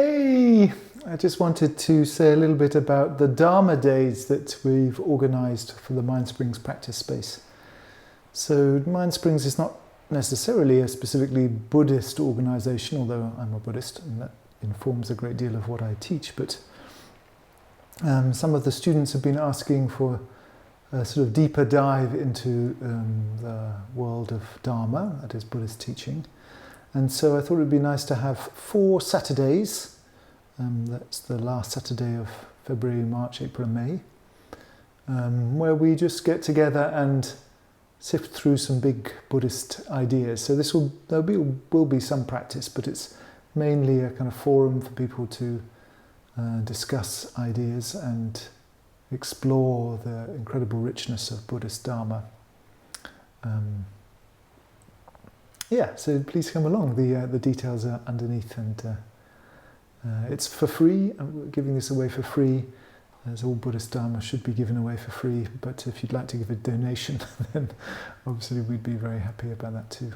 Hey, I just wanted to say a little bit about the Dharma days that we've organised for the Mind Springs practice space. So Mind Springs is not necessarily a specifically Buddhist organisation, although I'm a Buddhist and that informs a great deal of what I teach, but some of the students have been asking for a sort of deeper dive into the world of Dharma, that is Buddhist teaching. And so I thought it would be nice to have 4 Saturdays, that's the last Saturday of February, March, April and May, where we just get together and sift through some big Buddhist ideas. So there will be some practice, but it's mainly a kind of forum for people to discuss ideas and explore the incredible richness of Buddhist Dharma. So please come along. The details are underneath, and it's for free. We're giving this away for free, as all Buddhist Dharma should be given away for free. But if you'd like to give a donation, then obviously we'd be very happy about that too.